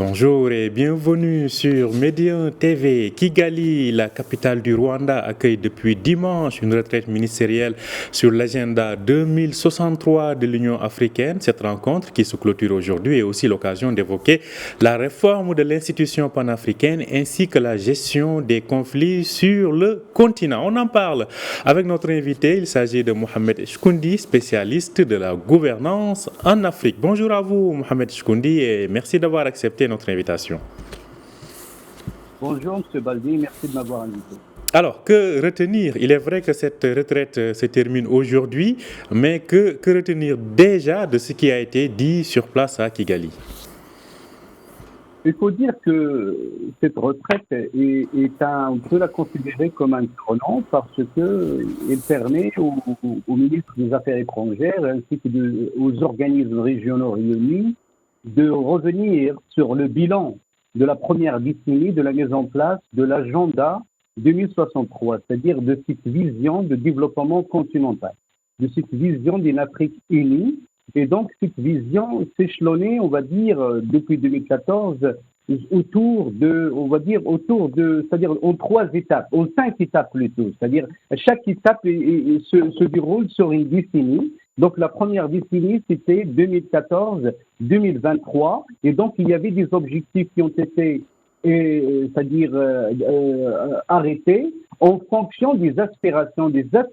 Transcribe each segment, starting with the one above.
Bonjour et bienvenue sur Médien TV. Kigali, la capitale du Rwanda, accueille depuis dimanche une retraite ministérielle sur l'agenda 2063 de l'Union africaine. Cette rencontre qui se clôture aujourd'hui est aussi l'occasion d'évoquer la réforme de l'institution panafricaine ainsi que la gestion des conflits sur le continent. On en parle avec notre invité. Il s'agit de Mohamed Chkoundi, spécialiste de la gouvernance en Afrique. Bonjour à vous, Mohamed Chkoundi, et merci d'avoir accepté notre invitation. Bonjour M. Baldi, merci de m'avoir invité. Alors, que retenir? Il est vrai que cette retraite se termine aujourd'hui, mais que retenir déjà de ce qui a été dit sur place à Kigali? Il faut dire que cette retraite on peut la considérer comme un tournant parce qu'elle permet au ministre des Affaires étrangères ainsi aux organismes régionaux réunis de revenir sur le bilan de la première décennie de la mise en place de l'agenda 2063, c'est-à-dire de cette vision de développement continental, de cette vision d'une Afrique unie, et donc cette vision s'échelonnée, on va dire, depuis 2014, c'est-à-dire en 3 étapes, en 5 étapes plutôt, c'est-à-dire chaque étape se déroule sur une décennie. Donc la première décennie, c'était 2014-2023, et donc il y avait des objectifs qui ont été arrêtés en fonction des aspirations, des 7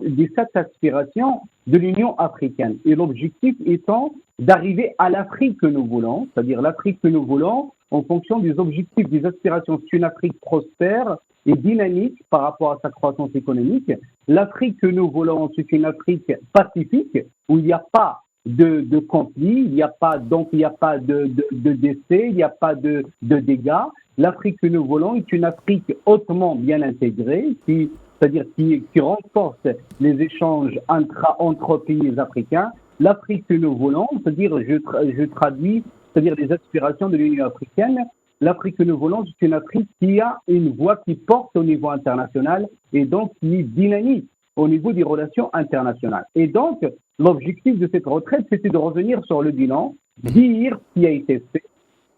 aspirations de l'Union africaine. Et l'objectif étant d'arriver à l'Afrique que nous voulons, c'est-à-dire l'Afrique que nous voulons en fonction des objectifs, des aspirations. C'est une Afrique prospère et dynamique par rapport à sa croissance économique. L'Afrique que nous voulons, c'est une Afrique pacifique où il n'y a pas de conflit, il n'y a pas de décès, il n'y a pas de dégâts. L'Afrique que nous voulons est une Afrique hautement bien intégrée, c'est-à-dire qui renforce les échanges entre pays africains. L'Afrique que nous voulons, c'est-à-dire, je traduis, c'est-à-dire les aspirations de l'Union africaine. L'Afrique que nous voulons, c'est une Afrique qui a une voix qui porte au niveau international et donc qui est dynamique au niveau des relations internationales. Et donc, l'objectif de cette retraite, c'était de revenir sur le bilan, dire ce qui a été fait,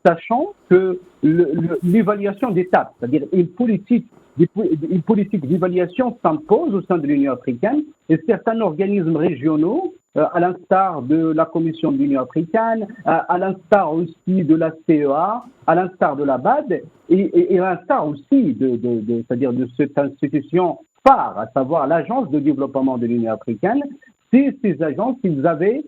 sachant que l'évaluation d'étapes, c'est-à-dire une politique d'évaluation s'impose au sein de l'Union africaine et certains organismes régionaux, à l'instar de la Commission de l'Union africaine, à l'instar aussi de la CEA, à l'instar de la BAD et à l'instar aussi c'est-à-dire de cette institution phare, à savoir l'Agence de développement de l'Union africaine. Ces agences, ils avaient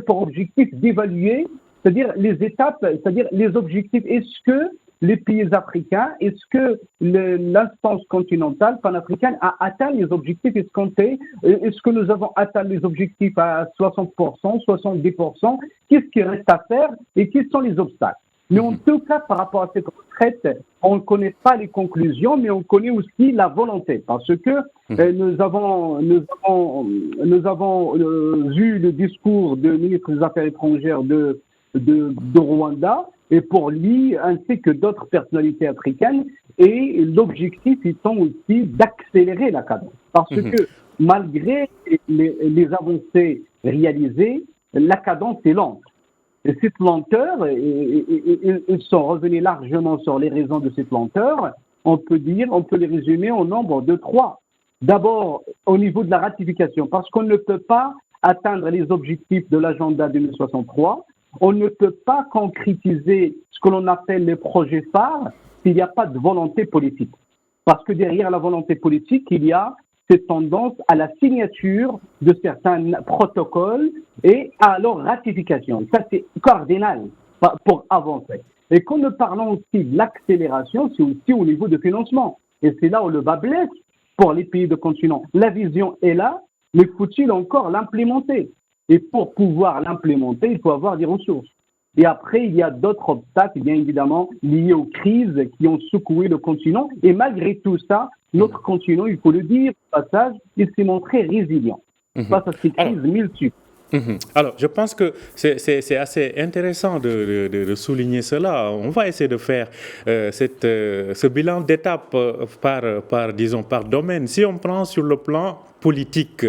pour objectif d'évaluer, c'est-à-dire les étapes, c'est-à-dire les objectifs. Est-ce que les pays africains, est-ce que l'instance continentale panafricaine a atteint les objectifs escomptés? Est-ce que nous avons atteint les objectifs à 60%, 70%? Qu'est-ce qui reste à faire et quels sont les obstacles? Mais en tout cas, par rapport à cette retraite, on ne connaît pas les conclusions, mais on connaît aussi la volonté. Parce que nous avons vu le discours du ministre des Affaires étrangères de Rwanda, et pour lui, ainsi que d'autres personnalités africaines, et l'objectif étant aussi d'accélérer la cadence. Parce que malgré les avancées réalisées, la cadence est lente. Et cette lenteur, ils sont revenus largement sur les raisons de cette lenteur, on peut les résumer au nombre de 3. D'abord, au niveau de la ratification, parce qu'on ne peut pas atteindre les objectifs de l'agenda 2063, on ne peut pas concrétiser ce que l'on appelle les projets phares s'il n'y a pas de volonté politique. Parce que derrière la volonté politique, il y a cette tendance à la signature de certains protocoles et à leur ratification. Ça, c'est cardinal pour avancer. Et quand nous parlons aussi de l'accélération, c'est aussi au niveau de financement. Et c'est là où le bas blesse pour les pays de continent. La vision est là, mais faut-il encore l'implémenter? Et pour pouvoir l'implémenter, il faut avoir des ressources. Et après, il y a d'autres obstacles, bien évidemment, liés aux crises qui ont secoué le continent. Et malgré tout ça, notre continent, il faut le dire, au passage, il s'est montré résilient face à ces crises multiples. Alors, je pense que c'est assez intéressant de souligner cela. On va essayer de faire ce bilan d'étape disons, par domaine. Si on prend sur le plan politique,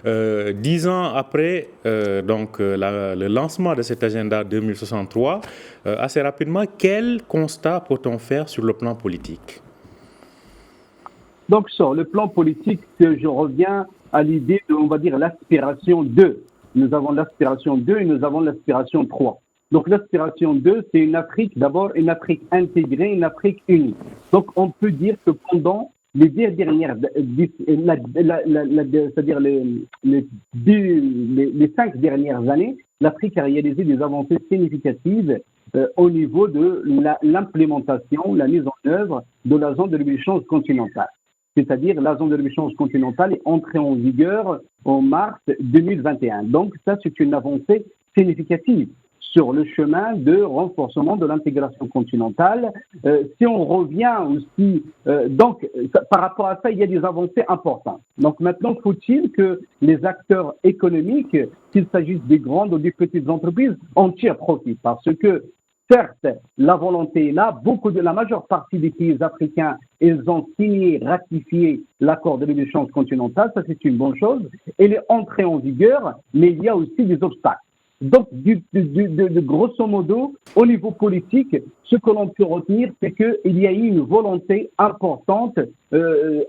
10 ans après le lancement de cet agenda 2063, assez rapidement, quel constat peut-on faire sur le plan politique? Donc, sur le plan politique, je reviens à l'idée de, on va dire, l'aspiration 2. Nous avons l'aspiration 2 et nous avons l'aspiration 3. Donc, l'aspiration 2, c'est une Afrique, d'abord une Afrique intégrée, une Afrique unie. Donc, on peut dire que pendant les 10 dernières, c'est-à-dire les 5 dernières années, l'Afrique a réalisé des avancées significatives au niveau de l'implémentation, la mise en œuvre de la zone de libre-échange continentale. C'est-à-dire la zone de libre-échange continentale est entrée en vigueur en mars 2021. Donc ça, c'est une avancée significative sur le chemin de renforcement de l'intégration continentale. Si on revient aussi, par rapport à ça, il y a des avancées importantes. Donc maintenant, faut-il que les acteurs économiques, qu'il s'agisse des grandes ou des petites entreprises, en tirent profit, parce que certes, la volonté est là. La majeure partie des pays africains, ils ont signé, ratifié l'accord de libre-échange continental. Ça, c'est une bonne chose. Elle est entrée en vigueur, mais il y a aussi des obstacles. Donc, de grosso modo, au niveau politique, ce que l'on peut retenir, c'est qu'il y a eu une volonté importante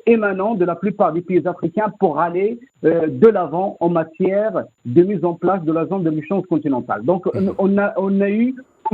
émanant de la plupart des pays africains pour aller de l'avant en matière de mise en place de la zone de libre-échange continentale. Donc, on a eu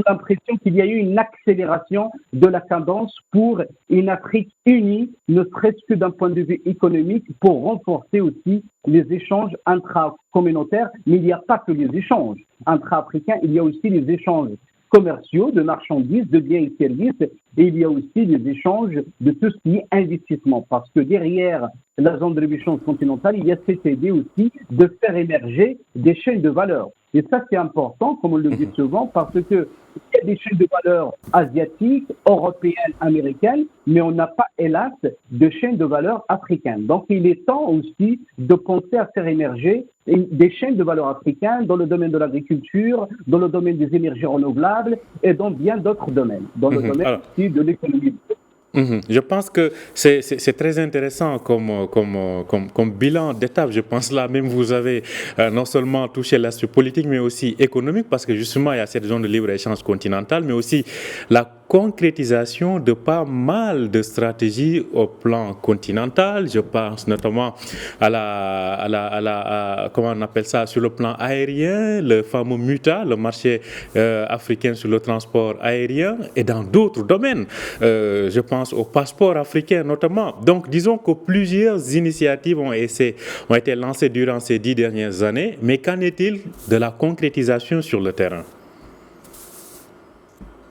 l'impression qu'il y a eu une accélération de la cadence pour une Afrique unie, ne serait-ce que d'un point de vue économique, pour renforcer aussi les échanges intracommunautaires. Mais il n'y a pas que les échanges intra-africains, il y a aussi les échanges commerciaux, de marchandises, de biens et services, et il y a aussi des échanges de tout ce qui est investissement. Parce que derrière la zone de libre-échange continentale, il y a cette idée aussi de faire émerger des chaînes de valeur. Et ça, c'est important, comme on le dit souvent, parce que il y a des chaînes de valeur asiatiques, européennes, américaines, mais on n'a pas, hélas, de chaînes de valeur africaines. Donc, il est temps aussi de penser à faire émerger des chaînes de valeur africaines dans le domaine de l'agriculture, dans le domaine des énergies renouvelables et dans bien d'autres domaines, dans le domaine aussi de l'économie. Je pense que c'est très intéressant comme bilan d'étape. Je pense là même vous avez non seulement touché l'aspect politique mais aussi économique, parce que justement il y a cette zone de libre-échange continentale, mais aussi la concrétisation de pas mal de stratégies au plan continental. Je pense notamment comment on appelle ça, sur le plan aérien, le fameux MUTA, le marché africain sur le transport aérien, et dans d'autres domaines. Je pense au passeport africain notamment. Donc disons que plusieurs initiatives ont été lancées durant ces 10 dernières années, mais qu'en est-il de la concrétisation sur le terrain?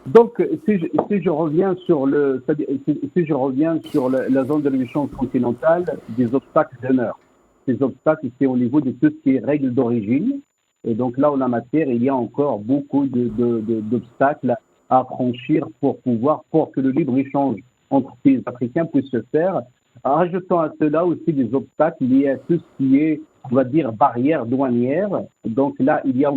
Donc, si je reviens sur la zone de libre-échange continentale, des obstacles demeurent. Ces obstacles, c'est au niveau de tout ce qui est règles d'origine. Et donc là, en la matière, il y a encore beaucoup d'obstacles à franchir pour que le libre-échange entre pays africains puisse se faire. Rajoutant à cela aussi des obstacles liés à tout ce qui est, on va dire, barrières douanières. Donc là, il y a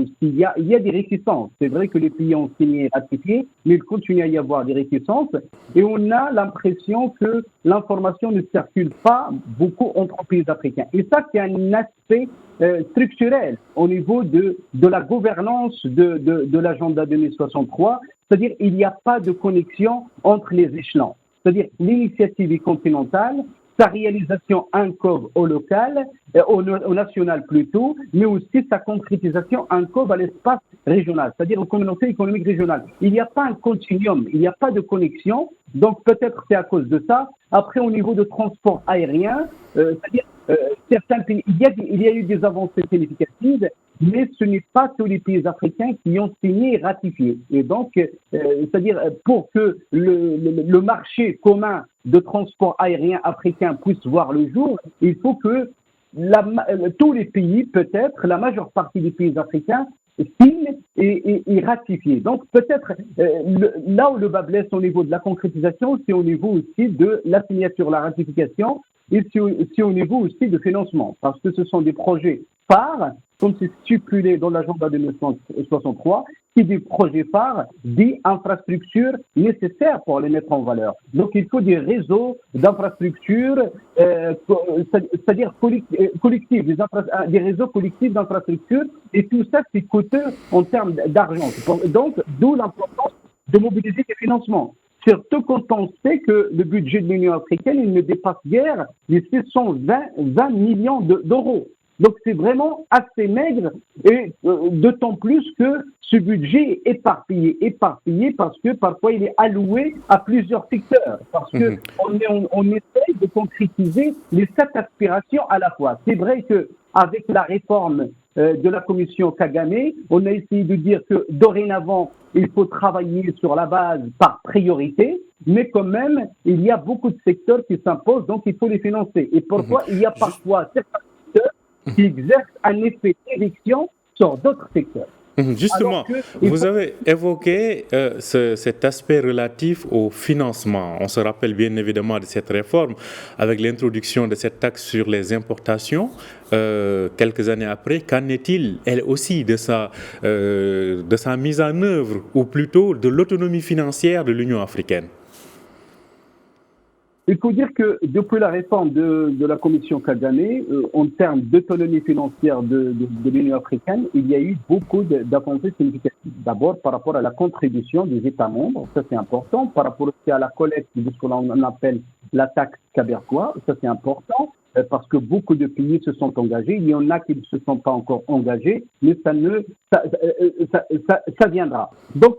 des réticences. C'est vrai que les pays ont signé et ratifié, mais il continue à y avoir des réticences. Et on a l'impression que l'information ne circule pas beaucoup entre pays africains. Et ça, c'est un aspect structurel au niveau de la gouvernance de l'agenda 2063. C'est-à-dire qu'il n'y a pas de connexion entre les échelons. C'est-à-dire l'initiative est continentale, sa réalisation incombe au local, au national plutôt, mais aussi sa concrétisation incombe à l'espace régional, c'est-à-dire aux communautés économiques régionales. Il n'y a pas un continuum, il n'y a pas de connexion, donc peut-être c'est à cause de ça. Après, au niveau de transport aérien, c'est-à-dire certains pays, il y a eu des avancées significatives, mais ce n'est pas tous les pays africains qui ont signé et ratifié. Et donc, c'est-à-dire pour que le marché commun de transport aérien africain puisse voir le jour, il faut que tous les pays, peut-être la majeure partie des pays africains, signe et ratifié. Donc peut-être là où le bas blesse au niveau de la concrétisation, c'est au niveau aussi de la signature, la ratification, et c'est au niveau aussi de financement, parce que ce sont des projets phares, comme c'est stipulé dans l'agenda de 1963, c'est des projets phares, des infrastructures nécessaires pour les mettre en valeur. Donc il faut des réseaux d'infrastructures, c'est-à-dire collectifs, des réseaux collectifs d'infrastructures, et tout ça c'est coûteux en termes d'argent. Donc d'où l'importance de mobiliser des financements. Surtout quand on sait que le budget de l'Union africaine, il ne dépasse guère les 620 millions d'euros. Donc c'est vraiment assez maigre, et d'autant plus que ce budget est éparpillé parce que parfois il est alloué à plusieurs secteurs, parce que on essaye de concrétiser les 7 aspirations à la fois. C'est vrai que avec la réforme de la commission Kagame, on a essayé de dire que dorénavant il faut travailler sur la base par priorité, mais quand même il y a beaucoup de secteurs qui s'imposent, donc il faut les financer. Et parfois il y a parfois certains secteurs qui exercent un effet d'éviction sur d'autres secteurs. Justement, vous avez évoqué cet aspect relatif au financement. On se rappelle bien évidemment de cette réforme avec l'introduction de cette taxe sur les importations quelques années après. Qu'en est-il, elle aussi, de sa mise en œuvre, ou plutôt de l'autonomie financière de l'Union africaine? Il faut dire que depuis la réforme de la commission Kagame, en termes d'autonomie financière de l'Union africaine, il y a eu beaucoup d'avancées significatives. D'abord, par rapport à la contribution des États membres, ça c'est important. Par rapport aussi à la collecte de ce qu'on appelle la taxe cabercois, ça c'est important, parce que beaucoup de pays se sont engagés. Il y en a qui ne se sont pas encore engagés, mais ça viendra. Donc,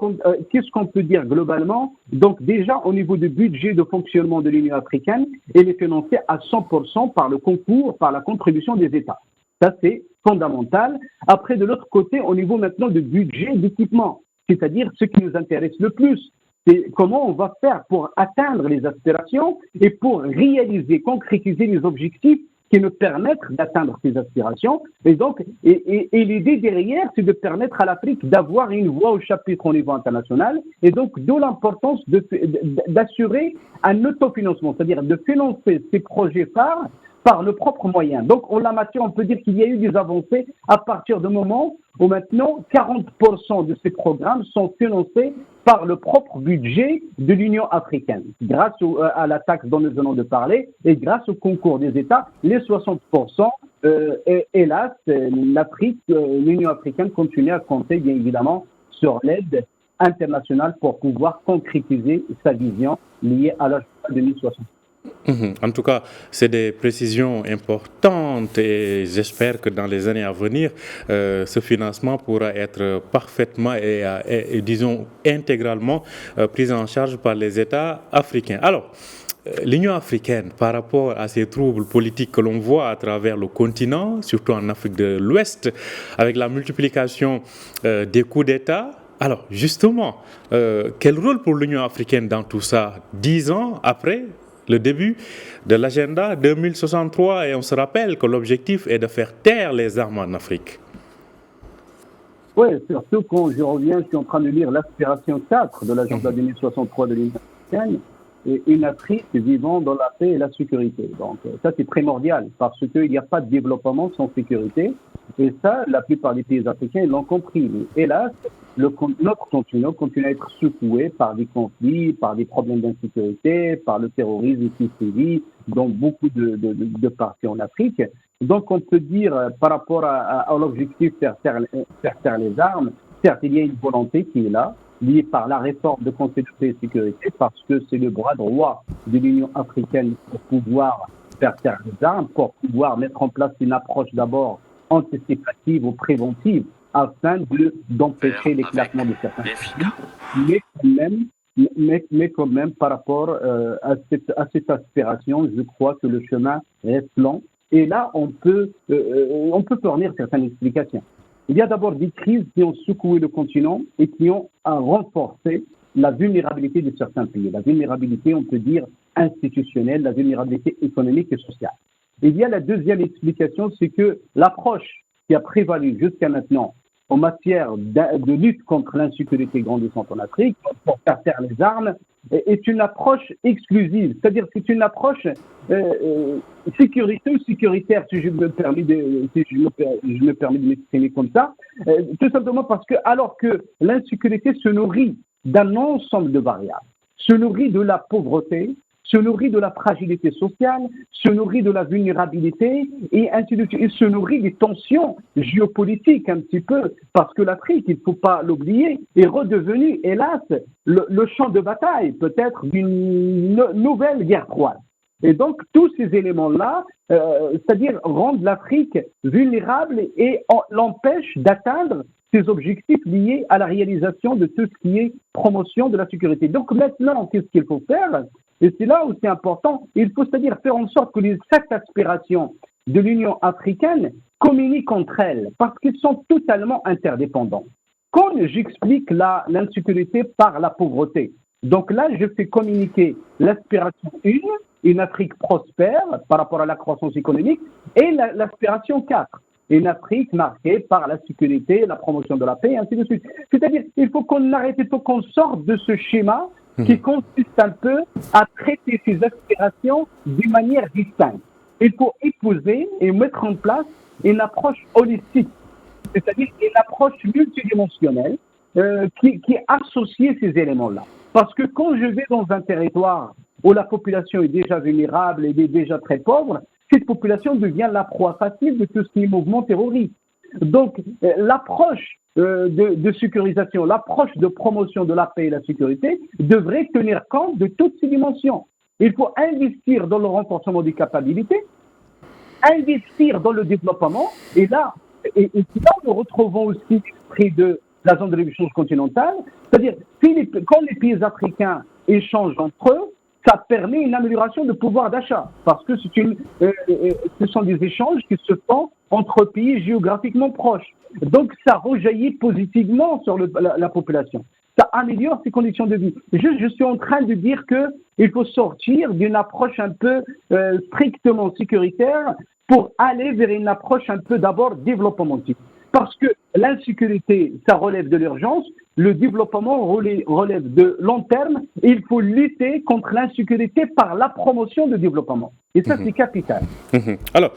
qu'est-ce qu'on peut dire globalement? Donc, déjà, au niveau du budget de fonctionnement de l'Union africaine, elle est financée à 100% par le concours, par la contribution des États. Ça, c'est fondamental. Après, de l'autre côté, au niveau maintenant du budget d'équipement, c'est-à-dire ce qui nous intéresse le plus, c'est comment on va faire pour atteindre les aspirations et pour réaliser, concrétiser les objectifs qui nous permettent d'atteindre ces aspirations. Et donc, et l'idée derrière, c'est de permettre à l'Afrique d'avoir une voix au chapitre au niveau international. Et donc, d'où l'importance d'assurer un autofinancement, c'est-à-dire de financer ces projets phares par nos propres moyens. Donc, en la matière, on peut dire qu'il y a eu des avancées à partir du moment où maintenant 40% de ces programmes sont financés par le propre budget de l'Union africaine, grâce à la taxe dont nous venons de parler et grâce au concours des États. Les 60%, hélas, l'Union africaine continue à compter bien évidemment sur l'aide internationale pour pouvoir concrétiser sa vision liée à l'agenda 2060. En tout cas, c'est des précisions importantes et j'espère que dans les années à venir, ce financement pourra être parfaitement et disons intégralement pris en charge par les États africains. Alors, l'Union africaine, par rapport à ces troubles politiques que l'on voit à travers le continent, surtout en Afrique de l'Ouest, avec la multiplication des coups d'État, alors justement, quel rôle pour l'Union africaine dans tout ça, 10 ans après le début de l'agenda 2063, et on se rappelle que l'objectif est de faire taire les armes en Afrique. Oui, surtout quand je suis en train de lire l'aspiration 4 de l'agenda 2063 de l'Union africaine, et une Afrique vivant dans la paix et la sécurité. Donc ça c'est primordial, parce qu'il n'y a pas de développement sans sécurité, et ça, la plupart des pays africains l'ont compris. Mais hélas, notre continent continue à être secoué par des conflits, par des problèmes d'insécurité, par le terrorisme qui sévit dans beaucoup de parties en Afrique. Donc on peut dire, par rapport à l'objectif de faire taire les armes, certes il y a une volonté qui est là, liée par la réforme de Conseil de paix et sécurité, parce que c'est le bras droit de l'Union africaine pour pouvoir faire taire les armes, pour pouvoir mettre en place une approche d'abord anticipative ou préventive, afin d'empêcher l'éclatement de certains pays. Mais quand même, par rapport à cette aspiration, je crois que le chemin reste long. Et là, on peut fournir certaines explications. Il y a d'abord des crises qui ont secoué le continent et qui ont renforcé la vulnérabilité de certains pays. La vulnérabilité, on peut dire, institutionnelle, la vulnérabilité économique et sociale. Il y a la deuxième explication, c'est que l'approche qui a prévalu jusqu'à maintenant en matière de lutte contre l'insécurité grandissante en Afrique, pour faire taire les armes, est une approche exclusive. C'est-à-dire que c'est une approche sécuritaire, si je me permets de m'exprimer comme ça, tout simplement parce que alors que l'insécurité se nourrit d'un ensemble de variables, se nourrit de la pauvreté, se nourrit de la fragilité sociale, se nourrit de la vulnérabilité et ainsi de suite. Il se nourrit des tensions géopolitiques un petit peu, parce que l'Afrique, il ne faut pas l'oublier, est redevenue, hélas, le champ de bataille peut-être d'une nouvelle guerre froide. Et donc, tous ces éléments-là, c'est-à-dire rendent l'Afrique vulnérable et l'empêchent d'atteindre ses objectifs liés à la réalisation de tout ce qui est promotion de la sécurité. Donc maintenant, qu'est-ce qu'il faut faire? Et c'est là où c'est important. Il faut c'est-à-dire faire en sorte que les 7 aspirations de l'Union africaine communiquent entre elles, parce qu'ils sont totalement interdépendants. Quand j'explique l'insécurité par la pauvreté, donc là, je fais communiquer l'aspiration 1, une Afrique prospère par rapport à la croissance économique, et l'aspiration 4, une Afrique marquée par la sécurité, la promotion de la paix, et ainsi de suite. C'est-à-dire qu'il faut qu'on arrête, il faut qu'on sorte de ce schéma qui consiste un peu à traiter ces aspirations d'une manière distincte. Il faut épouser et mettre en place une approche holistique, c'est-à-dire une approche multidimensionnelle qui associe ces éléments-là. Parce que quand je vais dans un territoire où la population est déjà vulnérable et est déjà très pauvre, cette population devient la proie facile de tout ce qui est mouvement terroriste. Donc, l'approche de sécurisation, l'approche de promotion de la paix et la sécurité devrait tenir compte de toutes ces dimensions. Il faut investir dans le renforcement des capacités, investir dans le développement, et là nous retrouvons aussi l'esprit de la zone de l'échange continentale, c'est-à-dire quand les pays africains échangent entre eux, ça permet une amélioration de pouvoir d'achat, parce que ce sont des échanges qui se font entre pays géographiquement proches. Donc, ça rejaillit positivement sur la population. Ça améliore ses conditions de vie. Je suis en train de dire qu'il faut sortir d'une approche un peu strictement sécuritaire pour aller vers une approche un peu d'abord développementique. Parce que l'insécurité, ça relève de l'urgence, le développement relève de long terme, et il faut lutter contre l'insécurité par la promotion du développement. Et ça, c'est capital. Alors,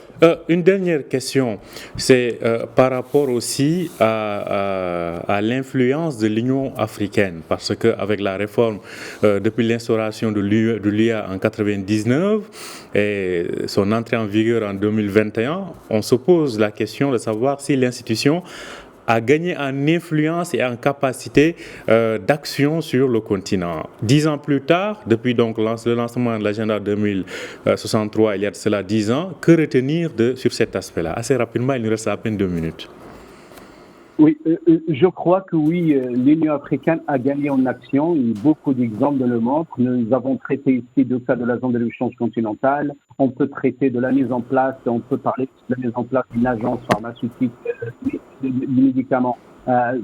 une dernière question, c'est par rapport aussi à l'influence de l'Union africaine, parce qu'avec la réforme, depuis l'instauration de l'UA en 1999 et son entrée en vigueur en 2021, on se pose la question de savoir si l'institution a gagné en influence et en capacité d'action sur le continent. 10 ans plus tard, depuis donc le lancement de l'agenda 2063, il y a de cela 10 ans, que retenir sur cet aspect-là? Assez rapidement, il nous reste à peine 2 minutes. Oui, je crois que oui, l'Union africaine a gagné en action. Il y a beaucoup d'exemples dans le monde. Nous avons traité ici de cas de la zone de l'échange continentale. On peut traiter de la mise en place, on peut parler de la mise en place d'une agence pharmaceutique de médicaments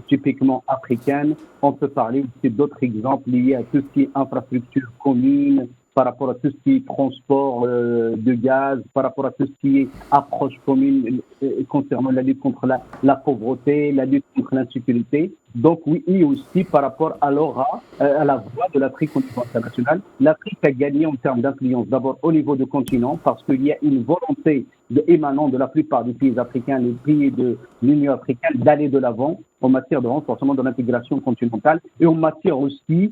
typiquement africaine. On peut parler aussi d'autres exemples liés à tout ce qui est infrastructure commune, par rapport à tout ce qui est transport de gaz, par rapport à tout ce qui est approche commune concernant la lutte contre la pauvreté, la lutte contre l'insécurité. Donc oui, et aussi par rapport à l'aura, à la voix de l'Afrique au niveau international. L'Afrique a gagné en termes d'influence, d'abord au niveau du continent, parce qu'il y a une volonté émanant de la plupart des pays africains, les pays de l'Union africaine, d'aller de l'avant en matière de renforcement de l'intégration continentale et en matière aussi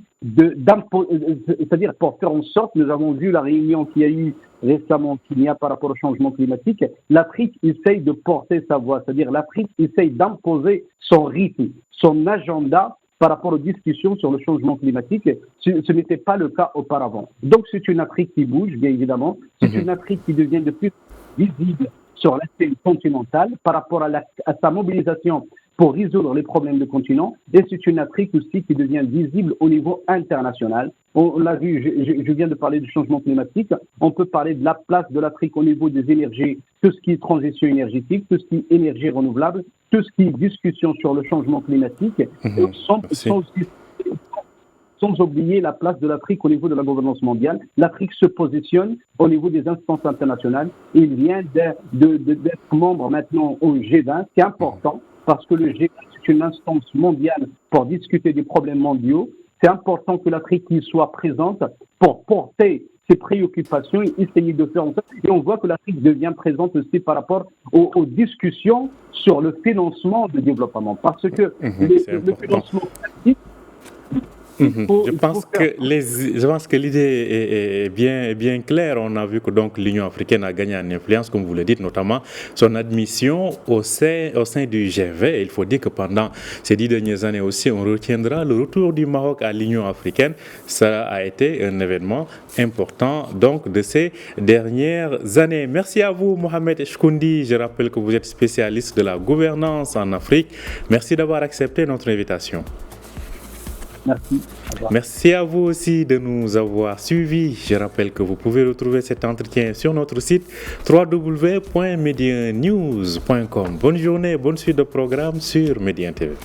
c'est-à-dire pour faire en sorte, nous avons vu la réunion qu'il y a eu récemment, qu'il y a par rapport au changement climatique, l'Afrique essaye de porter sa voix, c'est-à-dire l'Afrique essaye d'imposer son rythme, son agenda par rapport aux discussions sur le changement climatique. Ce n'était pas le cas auparavant. Donc c'est une Afrique qui bouge, bien évidemment, c'est une Afrique qui devient de plus visible sur la scène continentale par rapport à sa mobilisation pour résoudre les problèmes du continent, et c'est une Afrique aussi qui devient visible au niveau international. On l'a vu, je viens de parler du changement climatique, on peut parler de la place de l'Afrique au niveau des énergies, tout ce qui est transition énergétique, tout ce qui est énergie renouvelable, tout ce qui est discussion sur le changement climatique, sans oublier la place de l'Afrique au niveau de la gouvernance mondiale. L'Afrique se positionne au niveau des instances internationales. Il vient d'être membre maintenant au G20, c'est important. parce que le G20 c'est une instance mondiale pour discuter des problèmes mondiaux. C'est important que l'Afrique y soit présente pour porter ses préoccupations et essayer de faire en sorte. Et on voit que l'Afrique devient présente aussi par rapport aux discussions sur le financement du développement. Parce que le financement pratique, Je pense que l'idée est bien claire. On a vu que donc l'Union africaine a gagné en influence, comme vous le dites, notamment son admission au sein du G20. Et il faut dire que pendant ces 10 dernières années aussi, on retiendra le retour du Maroc à l'Union africaine. Ça a été un événement important donc de ces dernières années. Merci à vous, Mohamed Chkoundi. Je rappelle que vous êtes spécialiste de la gouvernance en Afrique. Merci d'avoir accepté notre invitation. Merci. Merci à vous aussi de nous avoir suivis. Je rappelle que vous pouvez retrouver cet entretien sur notre site www.mediennews.com. Bonne journée, bonne suite de programme sur Médien TV.